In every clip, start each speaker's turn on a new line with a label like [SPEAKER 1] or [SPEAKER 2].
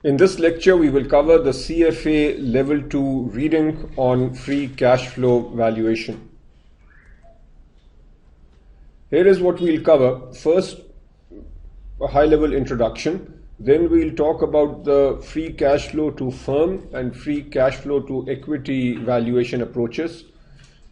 [SPEAKER 1] In this lecture, we will cover the CFA Level 2 reading on free cash flow valuation. Here is what we'll cover. First, a high-level introduction. Then we'll talk about the free cash flow to firm and free cash flow to equity valuation approaches.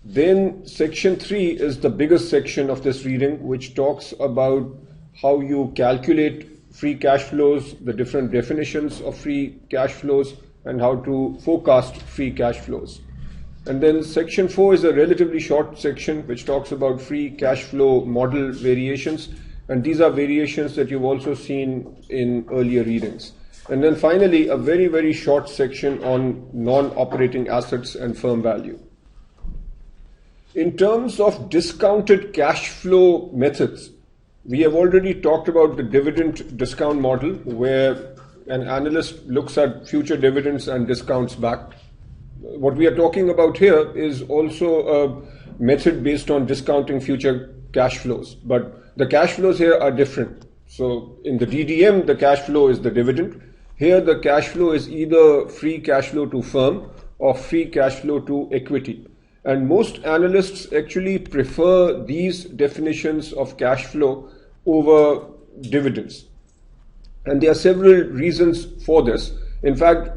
[SPEAKER 1] Then section 3 is the biggest section of this reading, which talks about how you calculate free cash flows, the different definitions of free cash flows, and how to forecast free cash flows. And then section 4 is a relatively short section which talks about free cash flow model variations, and these are variations that you've also seen in earlier readings. And then finally, a very, very short section on non-operating assets and firm value. In terms of discounted cash flow methods, we have already talked about the dividend discount model, where an analyst looks at future dividends and discounts back. What we are talking about here is also a method based on discounting future cash flows, but the cash flows here are different. So in the DDM, the cash flow is the dividend. Here the cash flow is either free cash flow to firm or free cash flow to equity. And most analysts actually prefer these definitions of cash flow over dividends. And there are several reasons for this. In fact,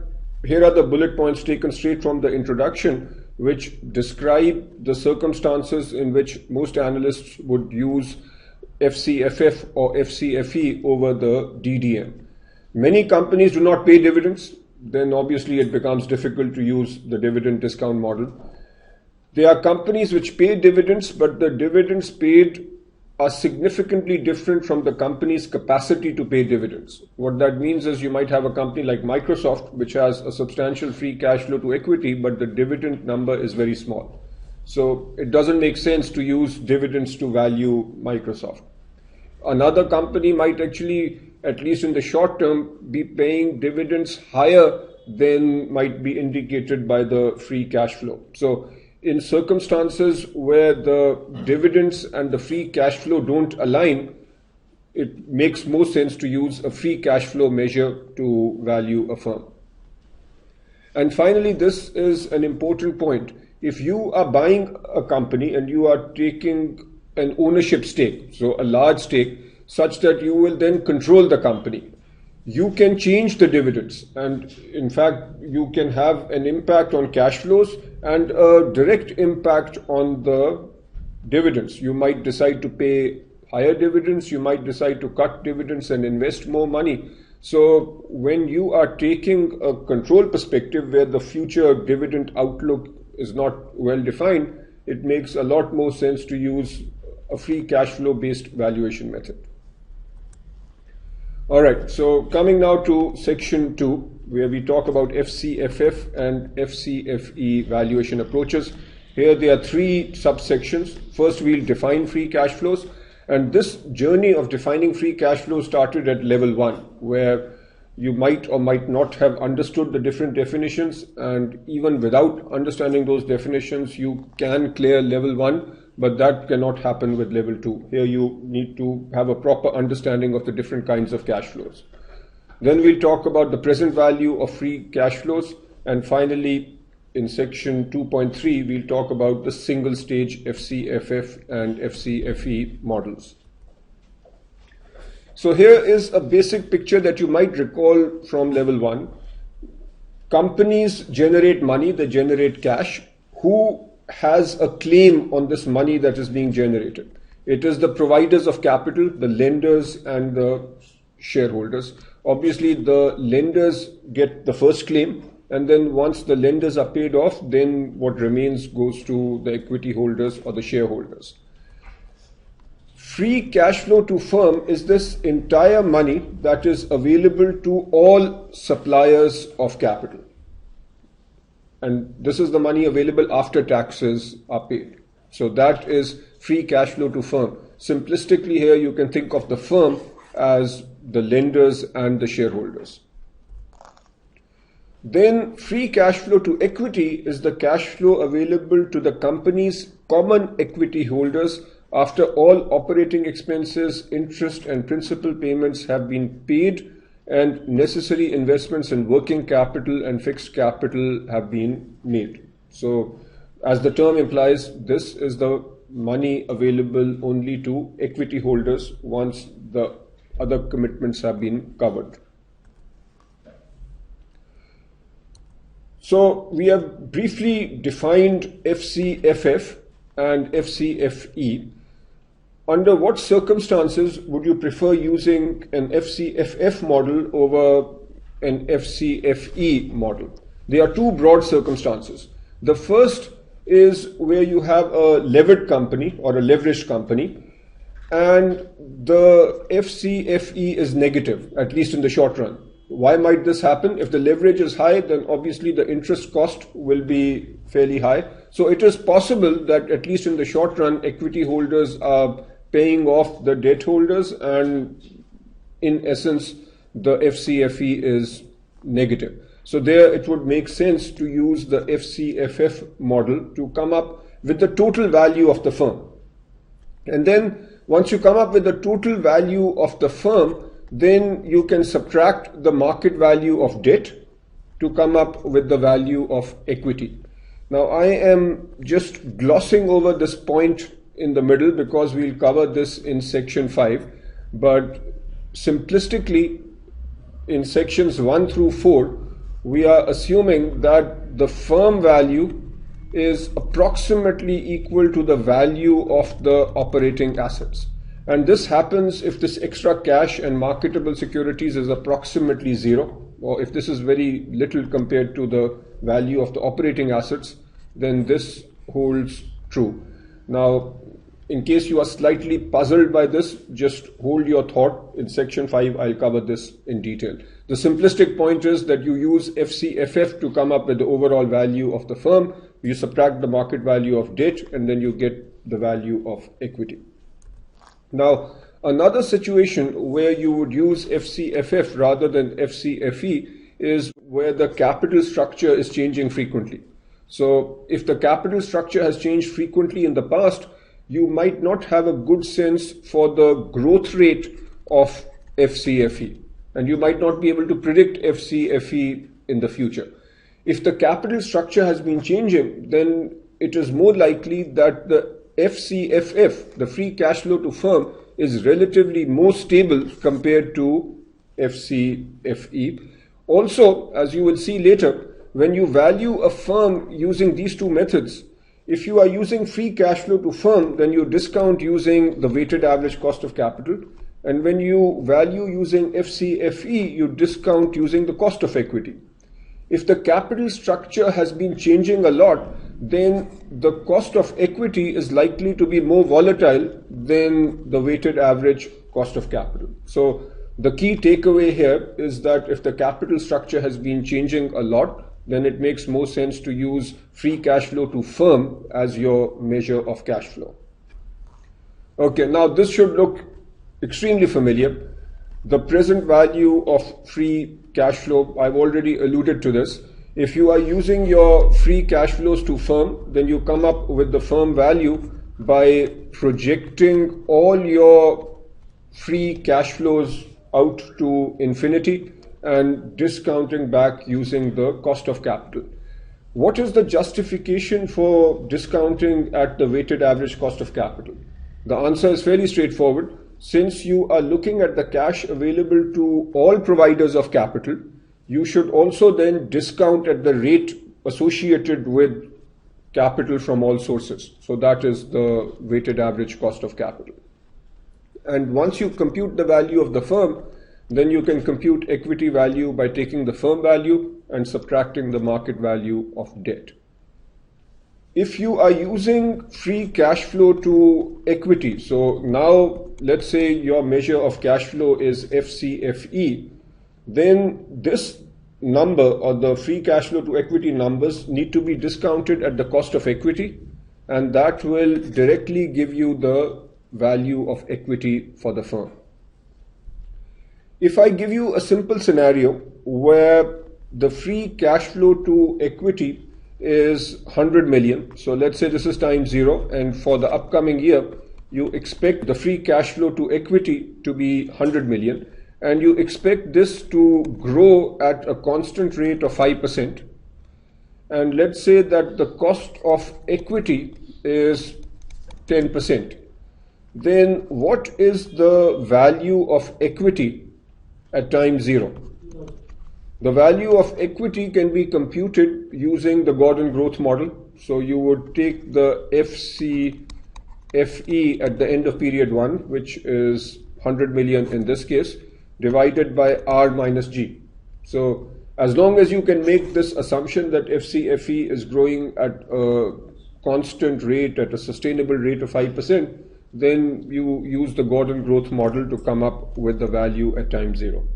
[SPEAKER 1] here are the bullet points taken straight from the introduction, which describe the circumstances in which most analysts would use FCFF or FCFE over the DDM. Many companies do not pay dividends. Then obviously it becomes difficult to use the dividend discount model. There are companies which pay dividends, but the dividends paid are significantly different from the company's capacity to pay dividends. What that means is you might have a company like Microsoft, which has a substantial free cash flow to equity, but the dividend number is very small. So it doesn't make sense to use dividends to value Microsoft. Another company might actually, at least in the short term, be paying dividends higher than might be indicated by the free cash flow. So in circumstances where the dividends and the free cash flow don't align, it makes more sense to use a free cash flow measure to value a firm. And finally, this is an important point. If you are buying a company and you are taking an ownership stake, so a large stake, such that you will then control the company, you can change the dividends, and in fact you can have an impact on cash flows and a direct impact on the dividends. You might decide to pay higher dividends, you might decide to cut dividends and invest more money. So when you are taking a control perspective where the future dividend outlook is not well defined, it makes a lot more sense to use a free cash flow based valuation method. All right, so coming now to section 2, where we talk about FCFF and FCFE valuation approaches. Here there are 3 subsections. First, we'll define free cash flows. And this journey of defining free cash flows started at level 1, where you might or might not have understood the different definitions. And even without understanding those definitions, you can clear level 1. But that cannot happen with level 2. Here you need to have a proper understanding of the different kinds of cash flows. Then we'll talk about the present value of free cash flows. And finally, in section 2.3, we'll talk about the single stage FCFF and FCFE models. So here is a basic picture that you might recall from level 1. Companies generate money, they generate cash. Who has a claim on this money that is being generated? It is the providers of capital, the lenders and the shareholders. Obviously, the lenders get the first claim, and then once the lenders are paid off, then what remains goes to the equity holders or the shareholders. Free cash flow to firm is this entire money that is available to all suppliers of capital. And this is the money available after taxes are paid. So that is free cash flow to firm. Simplistically here, you can think of the firm as the lenders and the shareholders. Then free cash flow to equity is the cash flow available to the company's common equity holders after all operating expenses, interest and principal payments have been paid and necessary investments in working capital and fixed capital have been made. So, as the term implies, this is the money available only to equity holders once the other commitments have been covered. So, we have briefly defined FCFF and FCFE. Under what circumstances would you prefer using an FCFF model over an FCFE model? There are two broad circumstances. The first is where you have a levered company or a leveraged company, and the FCFE is negative, at least in the short run. Why might this happen? If the leverage is high, then obviously the interest cost will be fairly high. So it is possible that at least in the short run, equity holders are paying off the debt holders, and in essence, the FCFE is negative. So there it would make sense to use the FCFF model to come up with the total value of the firm. And then once you come up with the total value of the firm, then you can subtract the market value of debt to come up with the value of equity. Now I am just glossing over this point in the middle because we'll cover this in section 5, but simplistically in sections 1 through 4 we are assuming that the firm value is approximately equal to the value of the operating assets, and this happens if this extra cash and marketable securities is approximately zero, or if this is very little compared to the value of the operating assets, then this holds true. Now, in case you are slightly puzzled by this, just hold your thought. In section 5, I'll cover this in detail. The simplistic point is that you use FCFF to come up with the overall value of the firm. You subtract the market value of debt, and then you get the value of equity. Now, another situation where you would use FCFF rather than FCFE is where the capital structure is changing frequently. So if the capital structure has changed frequently in the past, you might not have a good sense for the growth rate of FCFE, and you might not be able to predict FCFE in the future. If the capital structure has been changing, then it is more likely that the FCFF, the free cash flow to firm, is relatively more stable compared to FCFE. Also, as you will see later, when you value a firm using these two methods, if you are using free cash flow to firm, then you discount using the weighted average cost of capital. And when you value using FCFE, you discount using the cost of equity. If the capital structure has been changing a lot, then the cost of equity is likely to be more volatile than the weighted average cost of capital. So the key takeaway here is that if the capital structure has been changing a lot, then it makes more sense to use free cash flow to firm as your measure of cash flow. Okay, now this should look extremely familiar. The present value of free cash flow, I've already alluded to this. If you are using your free cash flows to firm, then you come up with the firm value by projecting all your free cash flows out to infinity and discounting back using the cost of capital. What is the justification for discounting at the weighted average cost of capital? The answer is fairly straightforward. Since you are looking at the cash available to all providers of capital, you should also then discount at the rate associated with capital from all sources. So that is the weighted average cost of capital. And once you compute the value of the firm, then you can compute equity value by taking the firm value and subtracting the market value of debt. If you are using free cash flow to equity, so now let's say your measure of cash flow is FCFE, then this number or the free cash flow to equity numbers need to be discounted at the cost of equity, and that will directly give you the value of equity for the firm. If I give you a simple scenario where the free cash flow to equity is 100 million, so let's say this is times 0, and for the upcoming year you expect the free cash flow to equity to be 100 million, and you expect this to grow at a constant rate of 5%, and let's say that the cost of equity is 10%, then what is the value of equity at time 0? The value of equity can be computed using the Gordon growth model. So you would take the FCFE at the end of period 1, which is 100 million in this case, divided by R minus G. So as long as you can make this assumption that FCFE is growing at a constant rate, at a sustainable rate of 5%, then you use the Gordon growth model to come up with the value at time 0.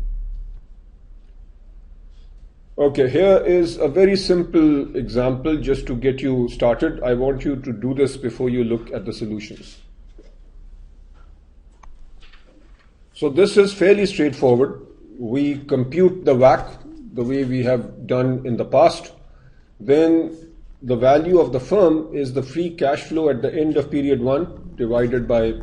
[SPEAKER 1] Okay, here is a very simple example just to get you started. I want you to do this before you look at the solutions. So this is fairly straightforward. We compute the WACC the way we have done in the past. Then the value of the firm is the free cash flow at the end of period 1 divided by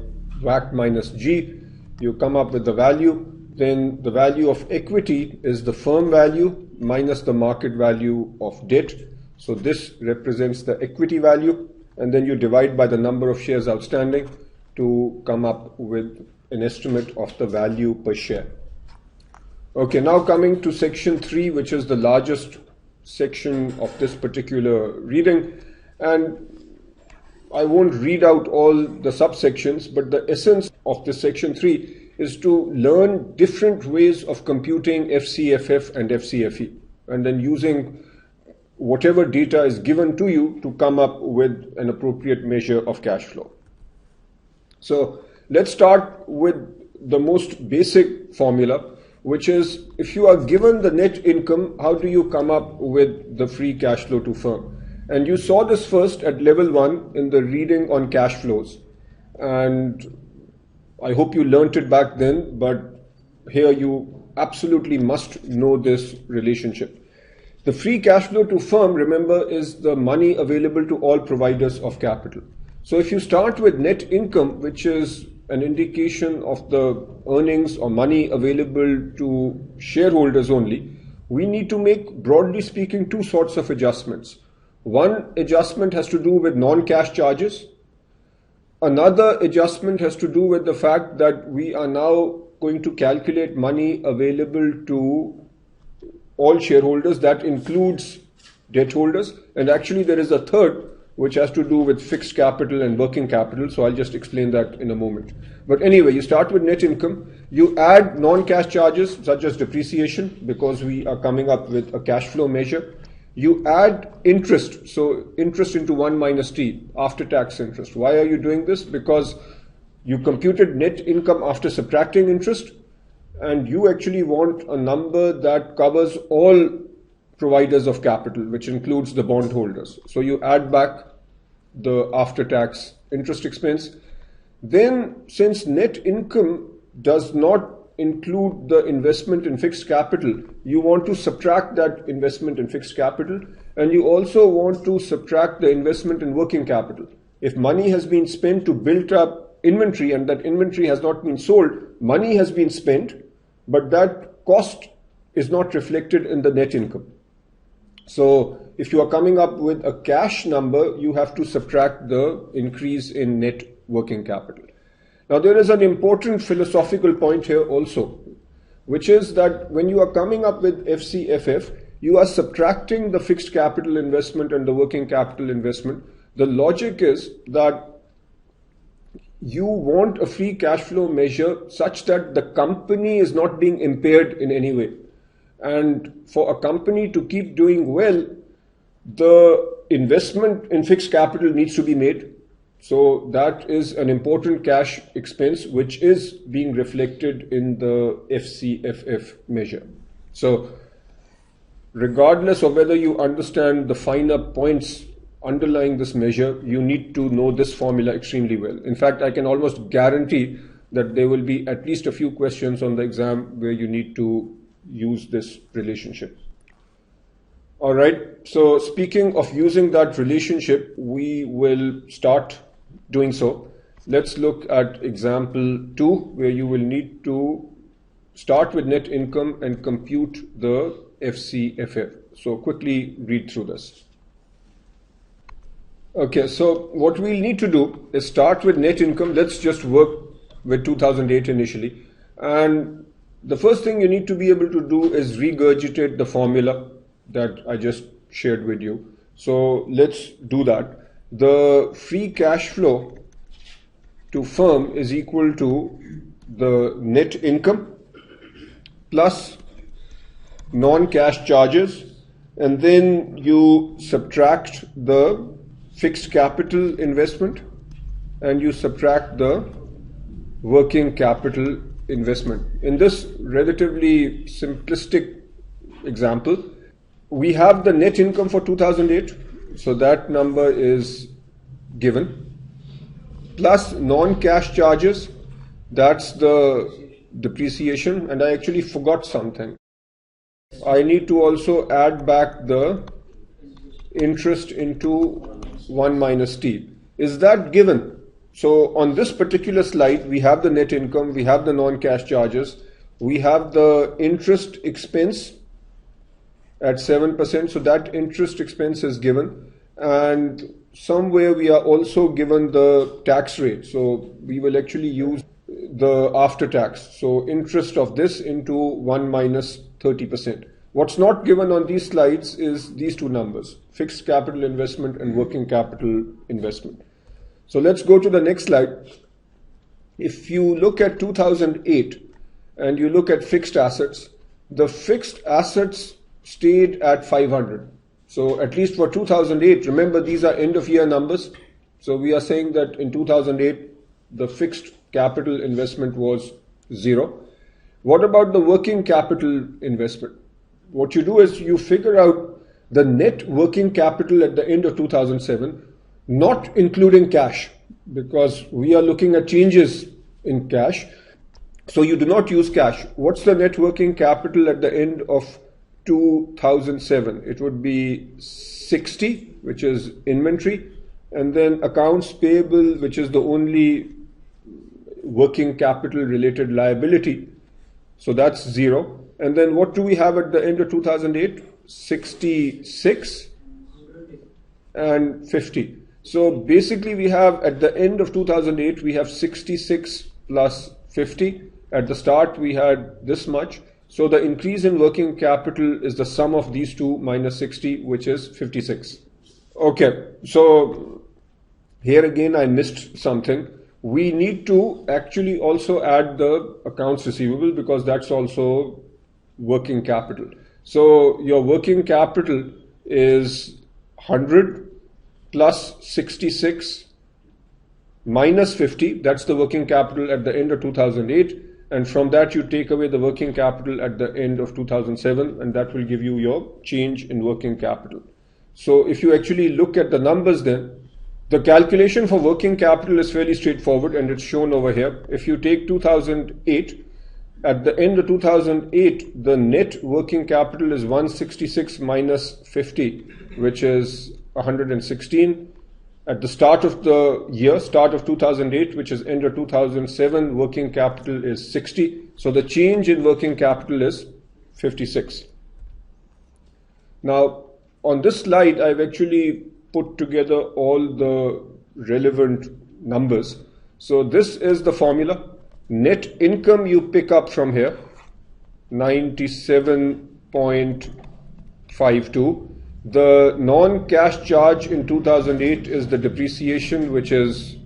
[SPEAKER 1] WACC minus G. You come up with the value. Then the value of equity is the firm value minus the market value of debt. So this represents the equity value, and then you divide by the number of shares outstanding to come up with an estimate of the value per share. Okay, now coming to section 3, which is the largest section of this particular reading, and I won't read out all the subsections, but the essence of this section 3 is to learn different ways of computing FCFF and FCFE, and then using whatever data is given to you to come up with an appropriate measure of cash flow. So let's start with the most basic formula, which is if you are given the net income, how do you come up with the free cash flow to firm? And you saw this first at level 1 in the reading on cash flows, and I hope you learnt it back then, but here you absolutely must know this relationship. The free cash flow to firm, remember, is the money available to all providers of capital. So if you start with net income, which is an indication of the earnings or money available to shareholders only, we need to make, broadly speaking, 2 sorts of adjustments. One adjustment has to do with non-cash charges. Another adjustment has to do with the fact that we are now going to calculate money available to all shareholders. That includes debt holders. And actually there is a third, which has to do with fixed capital and working capital. So I'll just explain that in a moment. But anyway, you start with net income. You add non-cash charges such as depreciation, because we are coming up with a cash flow measure. You add interest, so interest into 1 minus T, after-tax interest. Why are you doing this? Because you computed net income after subtracting interest, and you actually want a number that covers all providers of capital, which includes the bondholders. So you add back the after-tax interest expense. Then, since net income does not include the investment in fixed capital, you want to subtract that investment in fixed capital, and you also want to subtract the investment in working capital. If money has been spent to build up inventory and that inventory has not been sold, money has been spent, but that cost is not reflected in the net income. So if you are coming up with a cash number, you have to subtract the increase in net working capital. Now there is an important philosophical point here also, which is that when you are coming up with FCFF, you are subtracting the fixed capital investment and the working capital investment. The logic is that you want a free cash flow measure such that the company is not being impaired in any way. And for a company to keep doing well, the investment in fixed capital needs to be made. So that is an important cash expense which is being reflected in the FCFF measure. So regardless of whether you understand the finer points underlying this measure, you need to know this formula extremely well. In fact, I can almost guarantee that there will be at least a few questions on the exam where you need to use this relationship. All right, so speaking of using that relationship, we will start doing so. Let's look at example 2, where you will need to start with net income and compute the FCFF. So quickly read through this. Okay, so what we'll need to do is start with net income. Let's just work with 2008 initially. And the first thing you need to be able to do is regurgitate the formula that I just shared with you. So let's do that. The free cash flow to firm is equal to the net income plus non-cash charges, and then you subtract the fixed capital investment and you subtract the working capital investment. In this relatively simplistic example, we have the net income for 2008, so that number is given, plus non-cash charges, that's the depreciation, and I actually forgot something. I need to also add back the interest into 1 minus t. Is that given? So on this particular slide, we have the net income, we have the non-cash charges, we have the interest expense at 7%, so that interest expense is given, and somewhere we are also given the tax rate, so we will actually use the after tax, so interest of this into 1 minus 30%. What's not given on these slides is these two numbers, fixed capital investment and working capital investment. So let's go to the next slide. If you look at 2008 and you look at fixed assets, the fixed assets stayed at 500. So at least for 2008, remember these are end of year numbers. So we are saying that in 2008, the fixed capital investment was 0. What about the working capital investment? What you do is you figure out the net working capital at the end of 2007, not including cash, because we are looking at changes in cash. So you do not use cash. What's the net working capital at the end of 2007? It would be 60, which is inventory, and then accounts payable, which is the only working capital related liability. So that's 0. And then what do we have at the end of 2008? 66 and 50. So basically we have at the end of 2008, we have 66 plus 50. At the start we had this much. So the increase in working capital is the sum of these two minus 60, which is 56. Okay, so here again I missed something. We need to actually also add the accounts receivable, because that's also working capital. So your working capital is 100 plus 66 minus 50. That's the working capital at the end of 2008. And from that you take away the working capital at the end of 2007, and that will give you your change in working capital. So if you actually look at the numbers, then the calculation for working capital is fairly straightforward, and it's shown over here. If you take 2008, at the end of 2008, the net working capital is 166 minus 50, which is 116. At the start of the year, start of 2008, which is end of 2007, working capital is 60. So the change in working capital is 56. Now, on this slide, I've actually put together all the relevant numbers. So this is the formula. Net income you pick up from here, 97.52. The non-cash charge in 2008 is the depreciation, which is,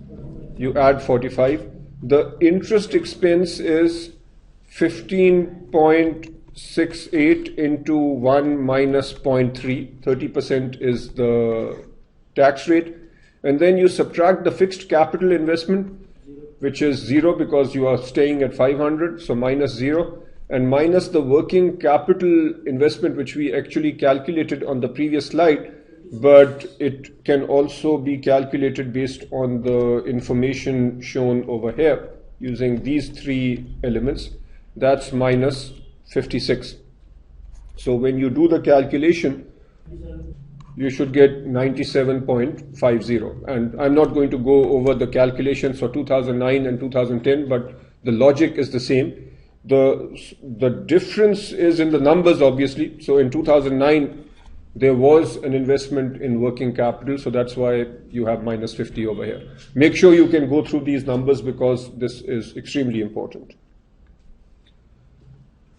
[SPEAKER 1] you add 45. The interest expense is 15.68 into 1 minus 0.3. 30% is the tax rate. And then you subtract the fixed capital investment, which is 0 because you are staying at 500, so minus 0. And minus the working capital investment, which we actually calculated on the previous slide, but it can also be calculated based on the information shown over here using these three elements. That's minus 56. So when you do the calculation, you should get 97.50. And I'm not going to go over the calculations for 2009 and 2010, but the logic is the same. The difference is in the numbers, obviously. So in 2009, there was an investment in working capital, so that's why you have minus 50 over here. Make sure you can go through these numbers because this is extremely important.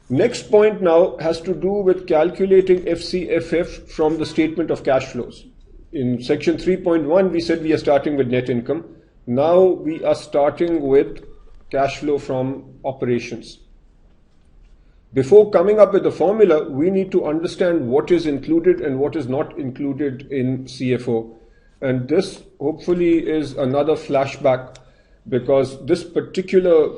[SPEAKER 1] Next point now has to do with calculating FCFF from the statement of cash flows. In section 3.1, we said we are starting with net income. Now we are starting with cash flow from operations. Before coming up with the formula, we need to understand what is included and what is not included in CFO. And this hopefully is another flashback, because this particular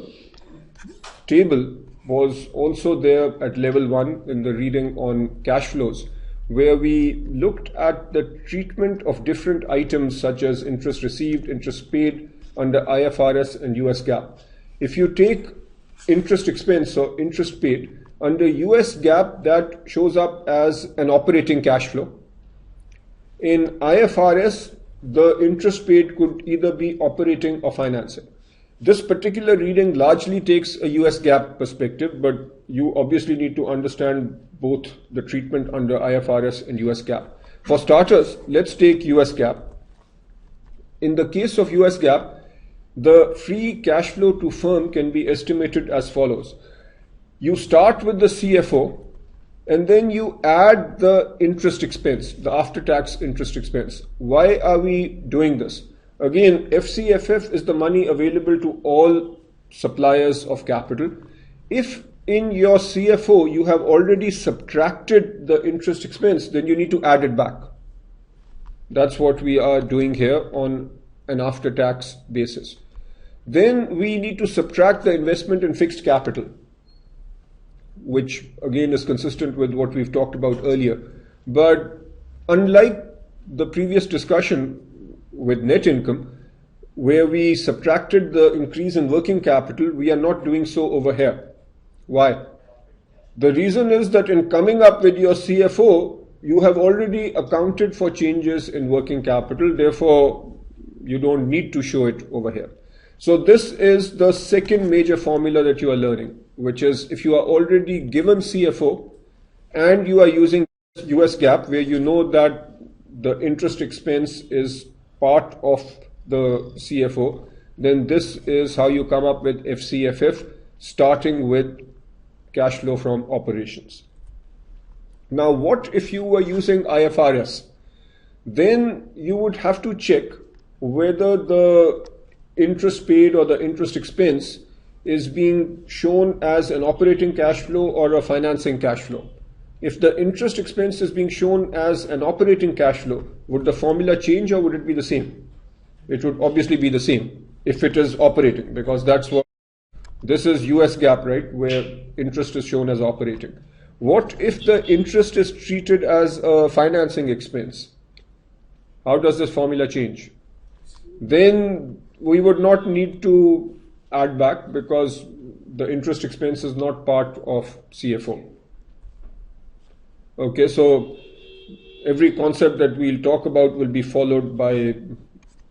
[SPEAKER 1] table was also there at level 1 in the reading on cash flows, where we looked at the treatment of different items such as interest received, interest paid under IFRS and US GAAP. If you take interest expense or interest paid, under US GAAP that shows up as an operating cash flow. In IFRS, the interest paid could either be operating or financing. This particular reading largely takes a US GAAP perspective, but you obviously need to understand both the treatment under IFRS and US GAAP. For starters, let's take US GAAP. In the case of US GAAP, the free cash flow to firm can be estimated as follows. You start with the CFO, and then you add the interest expense, the after-tax interest expense. Why are we doing this? Again, FCFF is the money available to all suppliers of capital. If in your CFO you have already subtracted the interest expense, then you need to add it back. That's what we are doing here on an after-tax basis. Then we need to subtract the investment in fixed capital, which again is consistent with what we've talked about earlier. But unlike the previous discussion with net income, where we subtracted the increase in working capital, we are not doing so over here. Why? The reason is that in coming up with your CFO, you have already accounted for changes in working capital, therefore you don't need to show it over here. So this is the second major formula that you are learning, which is if you are already given CFO and you are using US GAAP, where you know that the interest expense is part of the CFO, then this is how you come up with FCFF, starting with cash flow from operations. Now, what if you were using IFRS? Then you would have to check whether the interest paid or the interest expense is being shown as an operating cash flow or a financing cash flow. If the interest expense is being shown as an operating cash flow, would the formula change or would it be the same? It would obviously be the same if it is operating, because that's what this is US GAAP, right, where interest is shown as operating. What if the interest is treated as a financing expense? How does this formula change? Then we would not need to add back because the interest expense is not part of CFO. Okay, so every concept that we'll talk about will be followed by a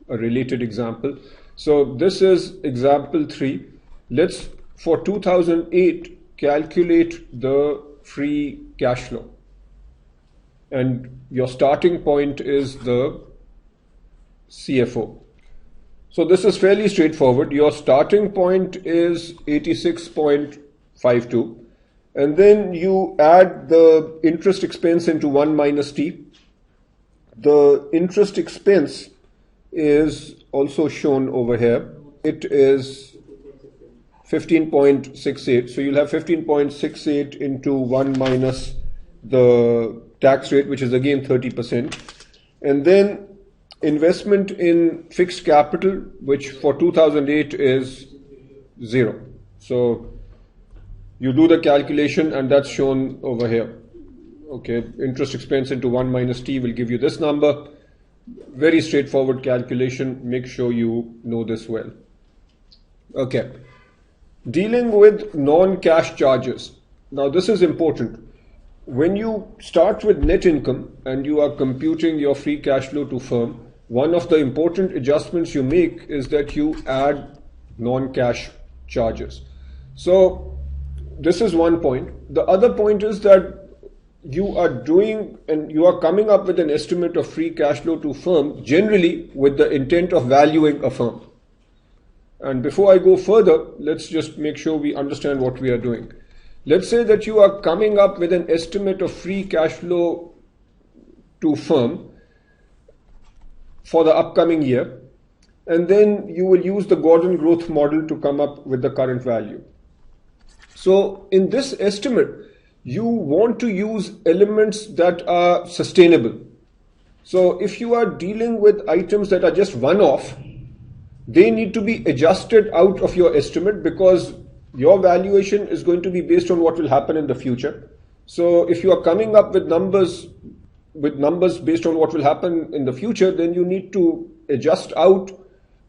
[SPEAKER 1] related example. So this is example 3. Let's, for 2008, calculate the free cash flow. And your starting point is the CFO. So this is fairly straightforward. Your starting point is 86.52. And then you add the interest expense into 1 minus T. The interest expense is also shown over here. It is 15.68. So you'll have 15.68 into 1 minus the tax rate, which is again 30%. And then investment in fixed capital, which for 2008 is 0. So you do the calculation and that's shown over here. Okay, interest expense into 1 minus T will give you this number. Very straightforward calculation. Make sure you know this well. Okay, dealing with non-cash charges. Now this is important. When you start with net income and you are computing your free cash flow to firm, one of the important adjustments you make is that you add non-cash charges. So this is one point. The other point is that you are doing and you are coming up with an estimate of free cash flow to firm generally with the intent of valuing a firm. And before I go further, let's just make sure we understand what we are doing. Let's say that you are coming up with an estimate of free cash flow to firm for the upcoming year, and then you will use the Gordon growth model to come up with the current value. So in this estimate, you want to use elements that are sustainable. So if you are dealing with items that are just one-off, they need to be adjusted out of your estimate because your valuation is going to be based on what will happen in the future. So if you are coming up with numbers based on what will happen in the future, then you need to adjust out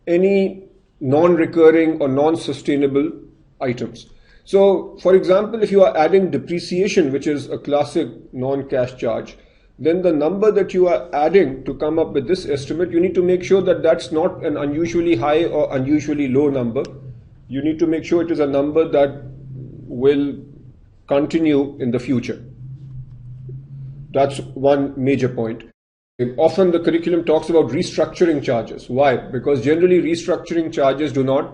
[SPEAKER 1] any non-recurring or non-sustainable items. So, for example, if you are adding depreciation, which is a classic non-cash charge, then the number that you are adding to come up with this estimate, you need to make sure that that's not an unusually high or unusually low number. You need to make sure it is a number that will continue in the future. That's one major point. Often the curriculum talks about restructuring charges. Why? Because generally restructuring charges do not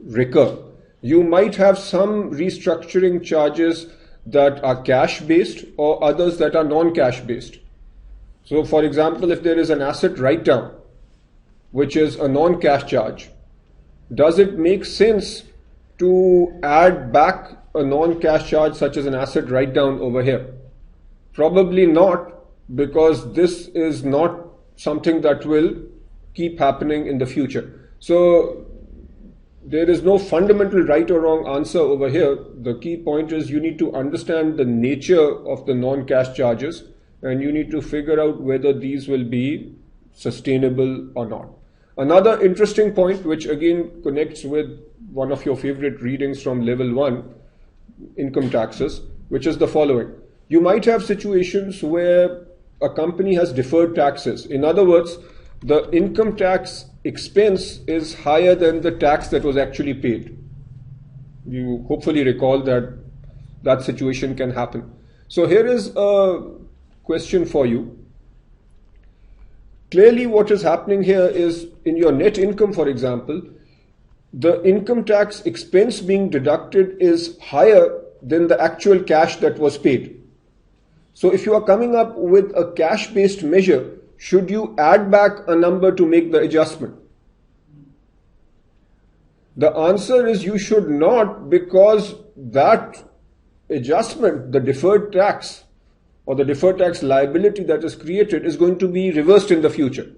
[SPEAKER 1] recur. You might have some restructuring charges that are cash based or others that are non-cash based. So for example, if there is an asset write down, which is a non-cash charge, does it make sense to add back a non-cash charge such as an asset write down over here? Probably not, because this is not something that will keep happening in the future. So there is no fundamental right or wrong answer over here. The key point is you need to understand the nature of the non-cash charges and you need to figure out whether these will be sustainable or not. Another interesting point, which again connects with one of your favorite readings from level 1, income taxes, which is the following. You might have situations where a company has deferred taxes. In other words, the income tax expense is higher than the tax that was actually paid. You hopefully recall that that situation can happen. So here is a question for you. Clearly what is happening here is in your net income, for example, the income tax expense being deducted is higher than the actual cash that was paid. So if you are coming up with a cash-based measure, should you add back a number to make the adjustment? The answer is you should not, because that adjustment, the deferred tax or the deferred tax liability that is created is going to be reversed in the future.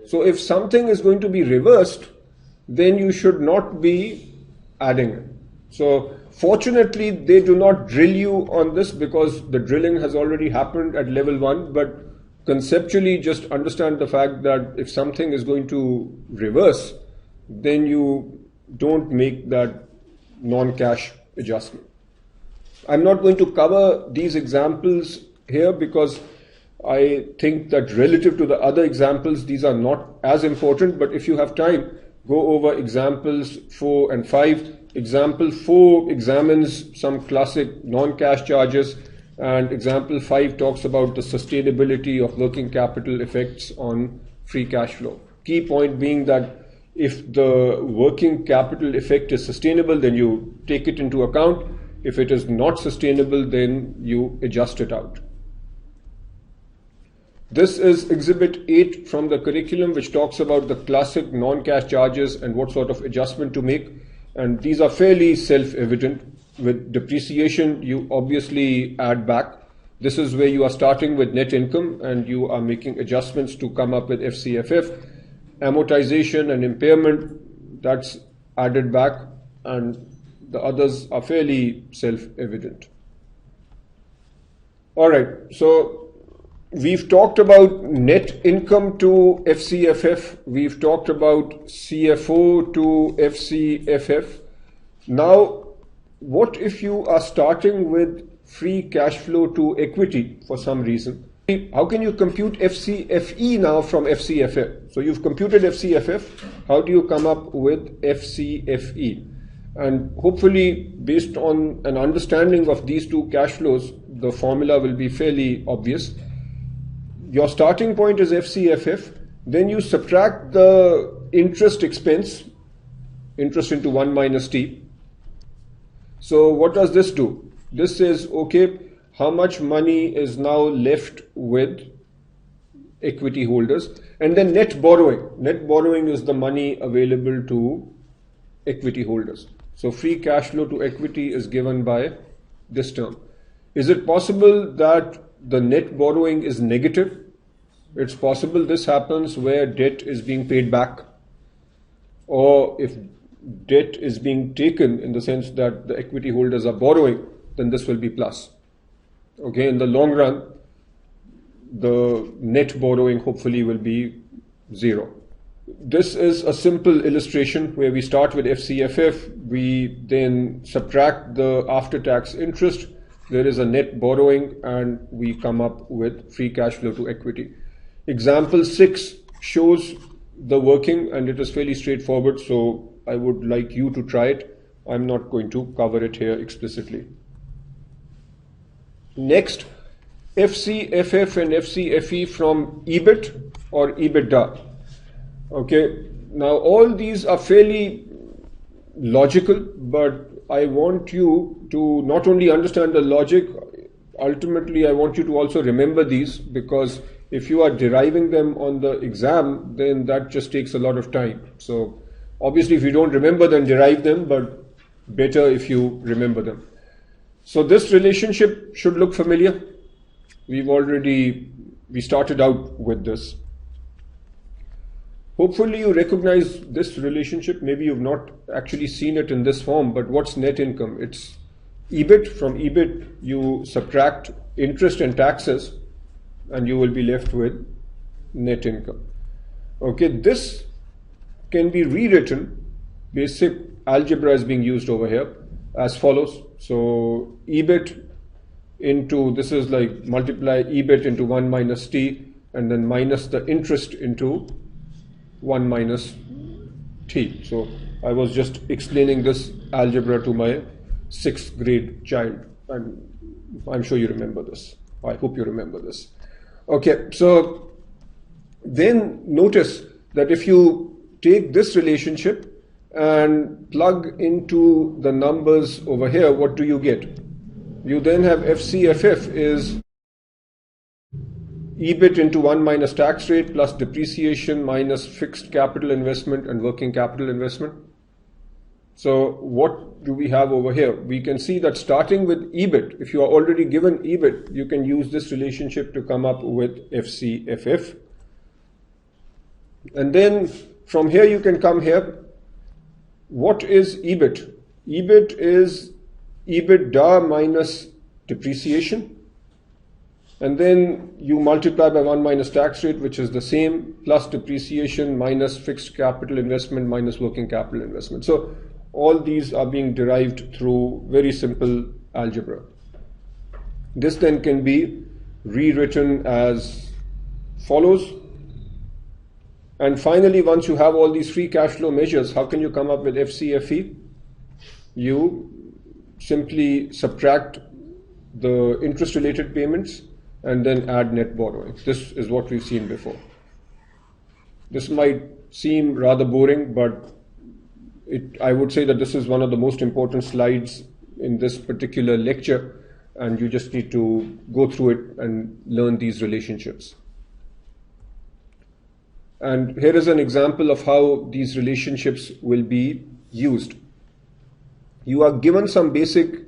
[SPEAKER 1] So if something is going to be reversed, then you should not be adding it. So fortunately, they do not drill you on this because the drilling has already happened at level 1, but conceptually just understand the fact that if something is going to reverse, then you don't make that non-cash adjustment. I'm not going to cover these examples here because I think that relative to the other examples, these are not as important, but if you have time, go over examples 4 and 5. Example 4 examines some classic non-cash charges, and example 5 talks about the sustainability of working capital effects on free cash flow. Key point being that if the working capital effect is sustainable, then you take it into account. If it is not sustainable, then you adjust it out. This is Exhibit 8 from the curriculum, which talks about the classic non-cash charges and what sort of adjustment to make. And these are fairly self-evident. With depreciation, you obviously add back. This is where you are starting with net income and you are making adjustments to come up with FCFF. Amortization and impairment, that's added back, and the others are fairly self-evident. All right, so we've talked about net income to FCFF. We've talked about CFO to FCFF. Now, what if you are starting with free cash flow to equity for some reason? How can you compute FCFE now from FCFF? So you've computed FCFF. How do you come up with FCFE? And hopefully, based on an understanding of these two cash flows, the formula will be fairly obvious. Your starting point is FCFF, then you subtract the interest expense, interest into 1 minus T. So what does this do? This says, okay, how much money is now left with equity holders? And then net borrowing. Net borrowing is the money available to equity holders. So free cash flow to equity is given by this term. Is it possible that the net borrowing is negative? It's possible this happens where debt is being paid back, or if debt is being taken in the sense that the equity holders are borrowing, then this will be plus. Okay, in the long run, the net borrowing hopefully will be zero. This is a simple illustration where we start with FCFF, we then subtract the after-tax interest, there is a net borrowing, and we come up with free cash flow to equity. Example 6 shows the working, and it is fairly straightforward, so I would like you to try it. I'm not going to cover it here explicitly. Next, FCFF and FCFE from EBIT or EBITDA. Okay, now all these are fairly logical, but I want you to not only understand the logic, ultimately I want you to also remember these, because if you are deriving them on the exam, then that just takes a lot of time. So obviously if you don't remember, then derive them, but better if you remember them. So this relationship should look familiar. We started out with this. Hopefully you recognize this relationship. Maybe you've not actually seen it in this form, but what's net income? It's EBIT. From EBIT, you subtract interest and taxes, and you will be left with net income. Okay, this can be rewritten. Basic algebra is being used over here as follows. So EBIT into, this is like multiply EBIT into 1 minus T, and then minus the interest into 1 minus T. So I was just explaining this algebra to my 6th grade child, and I'm sure you remember this. I hope you remember this. Okay, so then notice that if you take this relationship and plug into the numbers over here, what do you get? You then have FCFF is EBIT into 1 minus tax rate plus depreciation minus fixed capital investment and working capital investment. So what do we have over here? We can see that starting with EBIT, if you are already given EBIT, you can use this relationship to come up with FCFF. And then from here you can come here. What is EBIT? EBIT is EBITDA minus depreciation. And then you multiply by 1 minus tax rate, which is the same, plus depreciation minus fixed capital investment minus working capital investment. So all these are being derived through very simple algebra. This then can be rewritten as follows. And finally, once you have all these free cash flow measures, how can you come up with FCFE? You simply subtract the interest related payments and then add net borrowing. This is what we've seen before. This might seem rather boring, but I would say that this is one of the most important slides in this particular lecture, and you just need to go through it and learn these relationships. And here is an example of how these relationships will be used. You are given some basic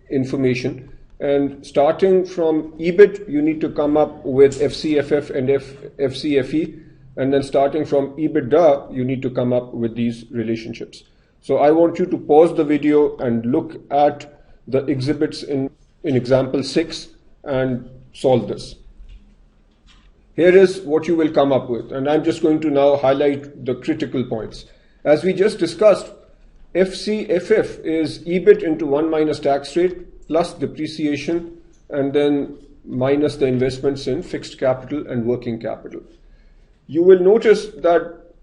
[SPEAKER 1] information, and starting from EBIT, you need to come up with FCFF and FCFE, and then starting from EBITDA, you need to come up with these relationships. So I want you to pause the video and look at the exhibits in example 6 and solve this. Here is what you will come up with, and I'm just going to now highlight the critical points. As we just discussed, FCFF is EBIT into 1 minus tax rate plus depreciation and then minus the investments in fixed capital and working capital. You will notice that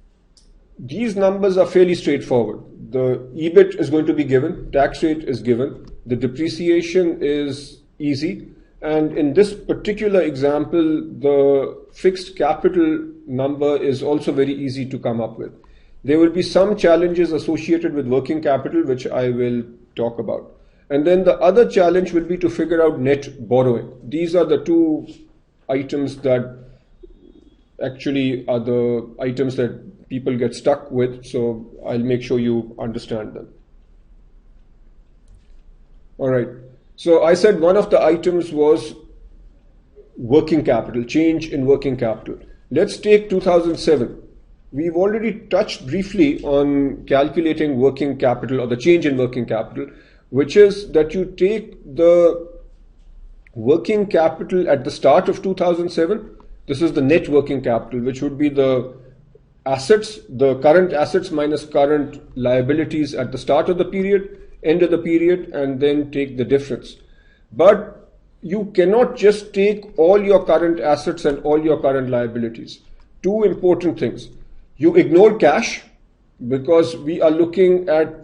[SPEAKER 1] these numbers are fairly straightforward. The EBIT is going to be given, tax rate is given, the depreciation is easy, and in this particular example, the fixed capital number is also very easy to come up with. There will be some challenges associated with working capital, which I will talk about. And then the other challenge will be to figure out net borrowing. These are the two items that actually are the items that people get stuck with, so I'll make sure you understand them. All right, so I said one of the items was working capital, change in working capital. Let's take 2007. We've already touched briefly on calculating working capital or the change in working capital, which is that you take the working capital at the start of 2007. This is the net working capital, which would be the assets, the current assets minus current liabilities at the start of the period, end of the period, and then take the difference. But you cannot just take all your current assets and all your current liabilities. Two important things. You ignore cash, because we are looking at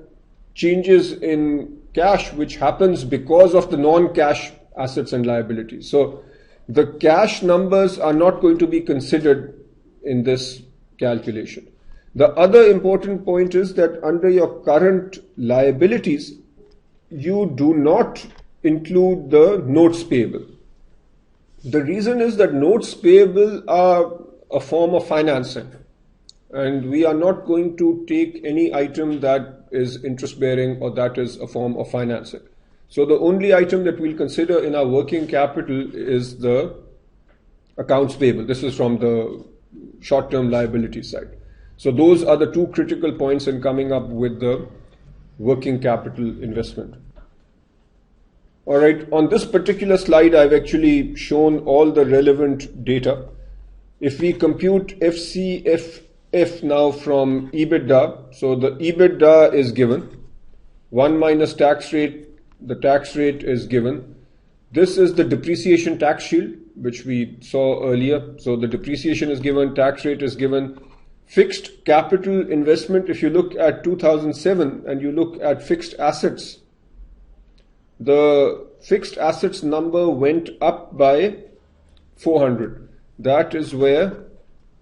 [SPEAKER 1] changes in cash which happens because of the non-cash assets and liabilities. So the cash numbers are not going to be considered in this calculation. The other important point is that under your current liabilities, you do not include the notes payable. The reason is that notes payable are a form of financing, and we are not going to take any item that is interest bearing or that is a form of financing. So the only item that we'll consider in our working capital is the accounts payable. This is from the short-term liability side. So those are the two critical points in coming up with the working capital investment. All right, on this particular slide, I've actually shown all the relevant data. If we compute FCFF now from EBITDA, so the EBITDA is given, 1 minus tax rate, the tax rate is given. This is the depreciation tax shield, which we saw earlier. So the depreciation is given, tax rate is given. Fixed capital investment, if you look at 2007 and you look at fixed assets, the fixed assets number went up by 400. That is where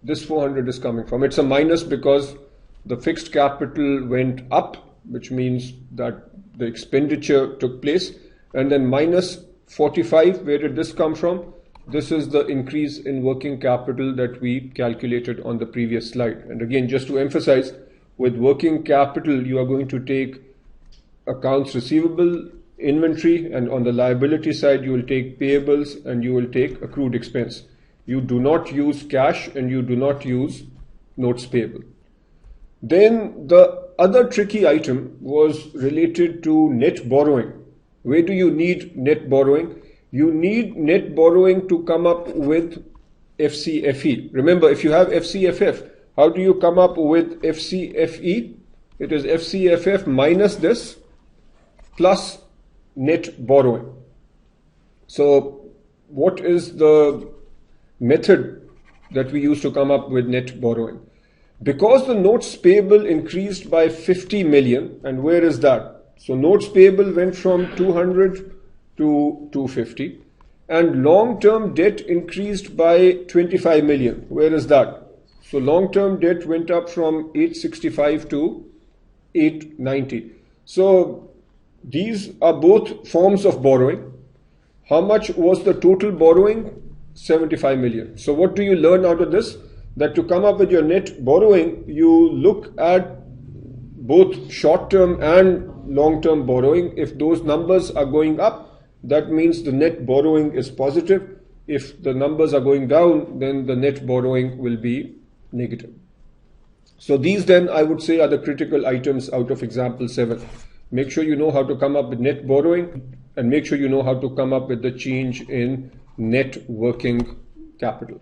[SPEAKER 1] this 400 is coming from. It's a minus because the fixed capital went up, which means that the expenditure took place, and then minus 45. Where did this come from? This is the increase in working capital that we calculated on the previous slide. And again, just to emphasize, with working capital, you are going to take accounts receivable, inventory, and on the liability side, you will take payables and you will take accrued expense. You do not use cash and you do not use notes payable. Then the other tricky item was related to net borrowing. Where do you need net borrowing? You need net borrowing to come up with FCFE. Remember, if you have FCFF, how do you come up with FCFE? It is FCFF minus this plus net borrowing. So what is the method that we use to come up with net borrowing? Because the notes payable increased by 50 million, and where is that? So notes payable went from 200 to 250, and long-term debt increased by 25 million. Where is that? So long-term debt went up from 865 to 890. So these are both forms of borrowing. How much was the total borrowing? 75 million. So what do you learn out of this? That to come up with your net borrowing, you look at both short-term and long-term borrowing. If those numbers are going up, that means the net borrowing is positive. If the numbers are going down, then the net borrowing will be negative. So these then, I would say, are the critical items out of example 7. Make sure you know how to come up with net borrowing, and make sure you know how to come up with the change in net working capital.